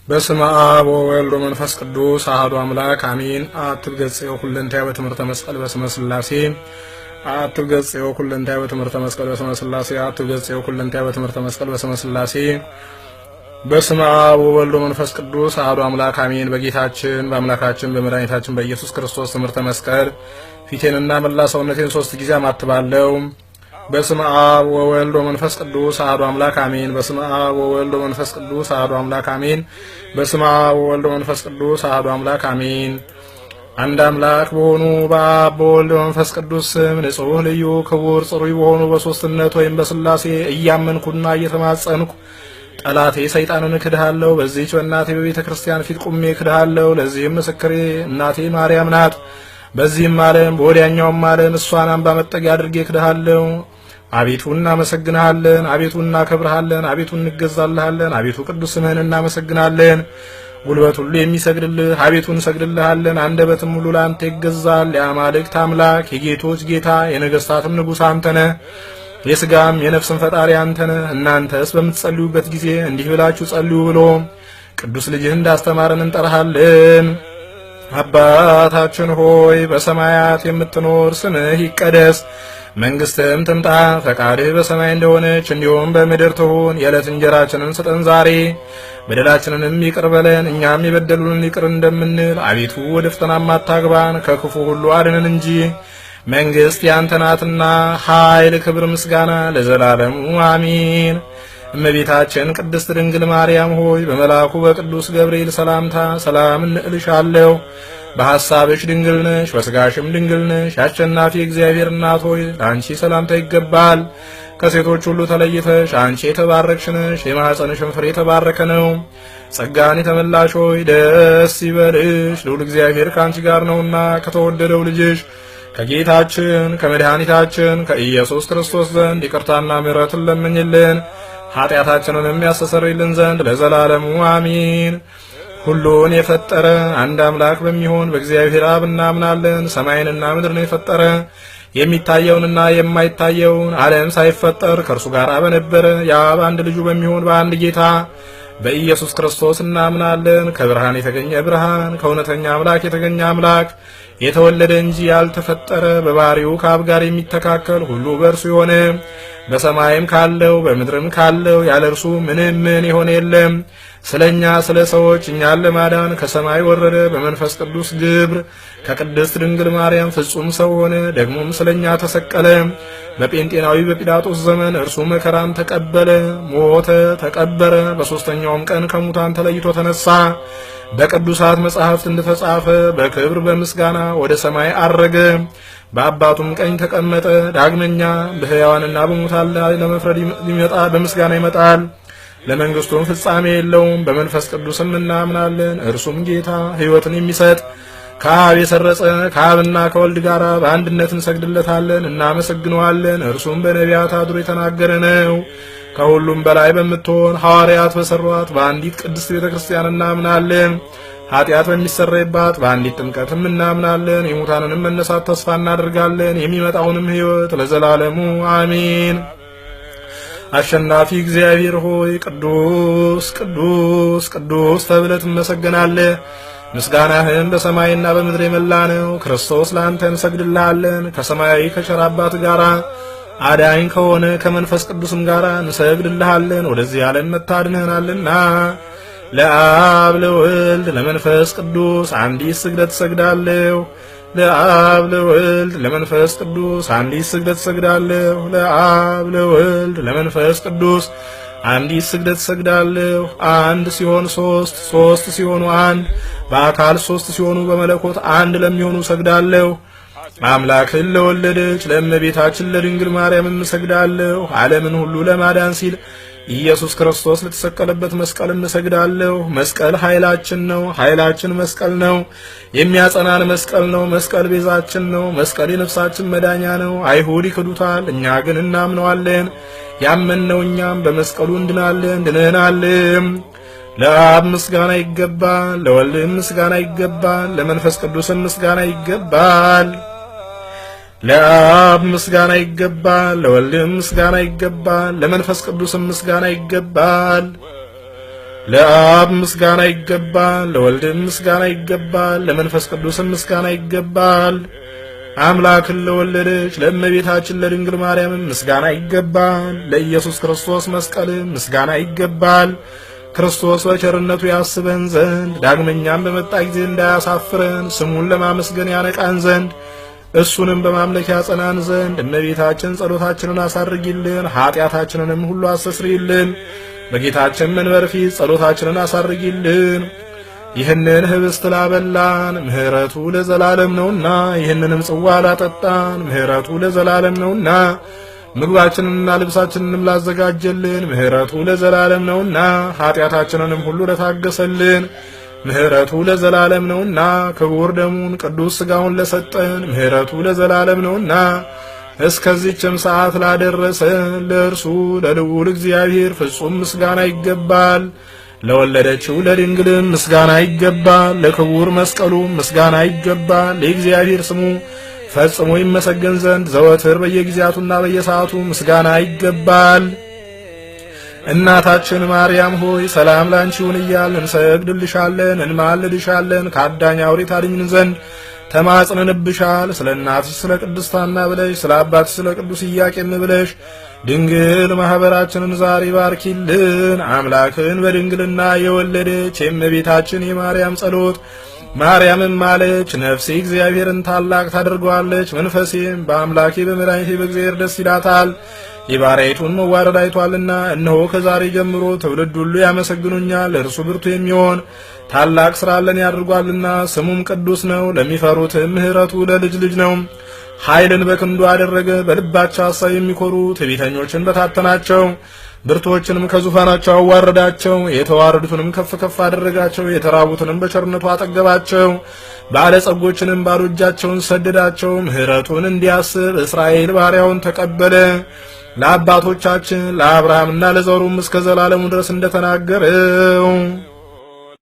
በስመ አብ ወወልድ ወመንፈስ ቅዱስ አሐዱ አምላክ አሜን። አትገጽዮ ኩለንታየ በትምህርተ መስቀል በስመ ሥላሴ አትገጽዮ ኩለንታየ በትምህርተ መስቀል በስመ ሥላሴ አትገጽዮ ኩለንታየ በትምህርተ መስቀል በስመ ሥላሴ በስመ አብ ወወልድ ወመንፈስ ቅዱስ አሐዱ አምላክ አሜን። በጌታችን በአምላካችን በመድኃኒታችን በኢየሱስ ክርስቶስ ትምህርተ መስቀል ፊቴንና መላ ሰውነቴን 3 ጊዜ አማትባለሁ። በስመ አብ ወወልድ ወመንፈስ ቅዱስ አሐዱ አምላክ አሜን። በስመ አብ ወወልድ ወመንፈስ ቅዱስ አሐዱ አምላክ አሜን። በስመ አብ ወወልድ ወመንፈስ ቅዱስ አሐዱ አምላክ አሜን። አንድ አምላክ በሆኑ በአብ በወልድ በመንፈስ ቅዱስ ስም ንጹሕ ልዩ ክቡር ጽሩይ በሆኑ በሶስትነት ወይም በሥላሴ እያመንኩና እየተማጸንኩ ጠላቴ ሰይጣንን እክድሃለሁ። በዚህች በእናቴ በቤተ ክርስቲያን ፊት ቁሜ እክድሃለሁ። ለዚህም ምስክሬ እናቴ ማርያም ናት። በዚህም ዓለም በወዲያኛውም ዓለም እሷን አምባ መጠጊያ አድርጌ እክድሃለሁ። አቤቱ እናመሰግንሃለን፣ አቤቱ እናከብርሃለን፣ አቤቱ እንገዛልሃለን፣ አቤቱ ቅዱስ ስምህን እናመሰግናለን። ጉልበት ሁሉ የሚሰግድልህ አቤቱ እንሰግድልሃለን። አንደበትም ሁሉ ለአንተ ይገዛል። የአማልክት አምላክ የጌቶች ጌታ የነገሥታትም ንጉሥ አንተ ነህ። የሥጋም የነፍስም ፈጣሪ አንተ ነህ። እናንተስ በምትጸልዩበት ጊዜ እንዲህ ብላችሁ ጸልዩ ብሎ ቅዱስ ልጅህ እንዳስተማረን እንጠራሃለን። አባታችን ሆይ በሰማያት የምትኖር ስምህ ይቀደስ፣ መንግስትህም ትምጣ፣ ፈቃድህ በሰማይ እንደሆነች እንዲሁም በምድር ትሁን። የዕለት እንጀራችንን ስጠን ዛሬ፣ በደላችንንም ይቅር በለን እኛም የበደሉንን ይቅር እንደምንል። አቤቱ ወደ ፈተናም አታግባን ከክፉ ሁሉ አድነን እንጂ መንግስት ያንተ ናትና ኃይል፣ ክብር፣ ምስጋና ለዘላለሙ አሜን። እመቤታችን ቅድስት ድንግል ማርያም ሆይ በመልአኩ በቅዱስ ገብርኤል ሰላምታ ሰላም እንልሻለሁ። በሐሳብሽ ድንግል ነሽ፣ በሥጋሽም ድንግል ነሽ። የአሸናፊ እግዚአብሔር እናት ሆይ ለአንቺ ሰላምታ ይገባል። ከሴቶች ሁሉ ተለይተሽ አንቺ የተባረክሽ ነሽ፣ የማኅፀንሽም ፍሬ የተባረከ ነው። ጸጋን የተመላሽ ሆይ ደስ ይበልሽ፣ ልዑል እግዚአብሔር ከአንቺ ጋር ነውና ከተወደደው ልጅሽ ከጌታችን ከመድኃኒታችን ከኢየሱስ ክርስቶስ ዘንድ ይቅርታና ምሕረትን ለምኝልን ኃጢአታችንንም ያስተሰርይልን ዘንድ ለዘላለሙ አሜን። ሁሉን የፈጠረ አንድ አምላክ በሚሆን በእግዚአብሔር አብ እናምናለን። ሰማይንና ምድርን የፈጠረ የሚታየውንና የማይታየውን ዓለም ሳይፈጠር ከእርሱ ጋር በነበረ የአብ አንድ ልጁ በሚሆን በአንድ ጌታ በኢየሱስ ክርስቶስ እናምናለን። ከብርሃን የተገኘ ብርሃን፣ ከእውነተኛ አምላክ የተገኘ አምላክ፣ የተወለደ እንጂ ያልተፈጠረ፣ በባህሪው ከአብ ጋር የሚተካከል ሁሉ በእርሱ የሆነ በሰማይም ካለው በምድርም ካለው ያለ እርሱ ምንም ምን የሆነ የለም። ስለኛ ስለ ሰዎች እኛን ለማዳን ከሰማይ ወረደ። በመንፈስ ቅዱስ ግብር ከቅድስት ድንግል ማርያም ፍጹም ሰው ሆነ። ደግሞም ስለኛ ተሰቀለ። በጴንጤናዊ በጲላጦስ ዘመን እርሱ መከራን ተቀበለ፣ ሞተ፣ ተቀበረ። በሦስተኛውም ቀን ከሙታን ተለይቶ ተነሳ። በቅዱሳት መጻሕፍት እንደተጻፈ በክብር በምስጋና ወደ ሰማይ አረገ። በአባቱም ቀኝ ተቀመጠ። ዳግመኛ በሕያዋንና በሙታን ላይ ለመፍረድ ሊመጣ በምስጋና ይመጣል። ለመንግስቱም ፍጻሜ የለውም። በመንፈስ ቅዱስም እናምናለን። እርሱም ጌታ ሕይወትን የሚሰጥ ከአብ የሰረጸ ከአብና ከወልድ ጋር በአንድነት እንሰግድለታለን፣ እናመሰግነዋለን። እርሱም በነቢያት አድሮ የተናገረ ነው። ከሁሉም በላይ በምትሆን ሐዋርያት በሰሯት በአንዲት ቅድስት ቤተ ክርስቲያን እናምናለን። ኃጢአት በሚሰረይባት በአንዲት ጥምቀትም እናምናለን። የሙታንንም መነሳት ተስፋ እናደርጋለን። የሚመጣውንም ሕይወት ለዘላለሙ አሜን። አሸናፊ እግዚአብሔር ሆይ ቅዱስ ቅዱስ ቅዱስ ተብለህ ትመሰገናለህ። ምስጋናህም በሰማይና በምድር የመላ ነው። ክርስቶስ ለአንተ እንሰግድልሃለን። ከሰማያዊ ከቸር አባት ጋር አዳኝ ከሆነ ከመንፈስ ቅዱስም ጋር እንሰግድልሃለን። ወደዚህ ዓለም መታድነናልና ለአብ ለወልድ ለመንፈስ ቅዱስ አንዲት ስግደት ሰግዳለሁ። ለአብ ለወልድ ለመንፈስ ቅዱስ አንዲት ስግደት ሰግዳለሁ። ለአብ ለወልድ ለመንፈስ ቅዱስ አንዲት ስግደት ሰግዳለሁ። አንድ ሲሆን ሶስት፣ ሶስት ሲሆኑ አንድ፣ በአካል ሶስት ሲሆኑ በመለኮት አንድ ለሚሆኑ ሰግዳለሁ። አምላክን ለወለደች ለእመቤታችን ለድንግል ማርያም እሰግዳለሁ። ዓለምን ሁሉ ለማዳን ሲል ኢየሱስ ክርስቶስ ለተሰቀለበት መስቀል እንሰግዳለሁ። መስቀል ኃይላችን ነው። ኃይላችን መስቀል ነው። የሚያጸናን መስቀል ነው። መስቀል ቤዛችን ነው። መስቀል የነፍሳችን መዳኛ ነው። አይሁድ ይክዱታል፣ እኛ ግን እናምነዋለን። ያመንነው እኛም በመስቀሉ እንድናለን፣ ድነናልም። ለአብ ምስጋና ይገባል፣ ለወልድም ምስጋና ይገባል፣ ለመንፈስ ቅዱስም ምስጋና ይገባል። ለአብ ምስጋና ይገባል፣ ለወልድም ምስጋና ይገባል፣ ለመንፈስ ቅዱስም ምስጋና ይገባል። ለአብ ምስጋና ይገባል፣ ለወልድም ምስጋና ይገባል፣ ለመንፈስ ቅዱስም ምስጋና ይገባል። አምላክን ለወለደች ለእመቤታችን ለድንግል ማርያም ምስጋና ይገባል። ለኢየሱስ ክርስቶስ መስቀል ምስጋና ይገባል። ክርስቶስ በቸርነቱ ያስበን ዘንድ ዳግመኛም በመጣ ጊዜ እንዳያሳፍረን ስሙን ለማመስገን ያነቃን ዘንድ እሱንም በማምለክ ያጸናን ዘንድ እመቤታችን ጸሎታችንን አሳርጊልን፣ ኃጢአታችንንም ሁሉ አስተስሪልን። በጌታችን መንበር ፊት ጸሎታችንን አሳርጊልን። ይህንን ህብስት ላበላን ምሕረቱ ለዘላለም ነውና፣ ይህንንም ጽዋ ላጠጣን ምሕረቱ ለዘላለም ነውና፣ ምግባችንንና ልብሳችንንም ላዘጋጀልን ምሕረቱ ለዘላለም ነውና፣ ኃጢአታችንንም ሁሉ ለታገሰልን ምሕረቱ ለዘላለም ነውና፣ ክቡር ደሙን ቅዱስ ሥጋውን ለሰጠን ምሕረቱ ለዘላለም ነውና፣ እስከዚህችም ሰዓት ላደረሰን ለእርሱ ለልዑል እግዚአብሔር ፍጹም ምስጋና ይገባል። ለወለደችው ለድንግልም ምስጋና ይገባል። ለክቡር መስቀሉ ምስጋና ይገባል። ለእግዚአብሔር ስሙ ፈጽሞ ይመሰገን ዘንድ ዘወትር በየጊዜያቱና በየሰዓቱ ምስጋና ይገባል። እናታችን ማርያም ሆይ ሰላም ላንቺ ይሁን እያልን እንሰግድልሻለን፣ እንማልድሻለን። ከአዳኝ አውሬ ታድኝን ዘንድ ተማጽነንብሻል። ስለ እናትሽ ስለ ቅድስት ሐና ብለሽ ስለ አባትሽ ስለ ቅዱስ ኢያቄም ብለሽ ድንግል ማህበራችንን ዛሬ ባርኪልን። አምላክን በድንግልና የወለደች የእመቤታችን የማርያም ጸሎት ማርያምም ማለች፣ ነፍሴ እግዚአብሔርን ታላቅ ታደርገዋለች፣ መንፈሴም በአምላኬ በመድኃኒቴ በእግዚአብሔር ደስ ይላታል። የባሪያይቱን መዋረድ አይቷልና፣ እነሆ ከዛሬ ጀምሮ ትውልድ ሁሉ ያመሰግኑኛል። እርሱ ብርቱ የሚሆን ታላቅ ሥራለን ያድርጓልና፣ ስሙም ቅዱስ ነው። ለሚፈሩትም ምሕረቱ ለልጅ ልጅ ነው። ኃይልን በክንዱ አደረገ፣ በልባቸው ሐሳብ የሚኮሩ ትዕቢተኞችን በታተናቸው። ብርቶችንም ከዙፋናቸው አዋረዳቸው፣ የተዋረዱትንም ከፍ ከፍ አደረጋቸው። የተራቡትንም በቸርነቱ አጠገባቸው፣ ባለጸጎችንም ባዶ እጃቸውን ሰደዳቸው። ምሕረቱን እንዲያስብ እስራኤል ባሪያውን ተቀበለ። ለአባቶቻችን ለአብርሃምና ለዘሩም እስከ ዘላለሙ ድረስ እንደተናገረው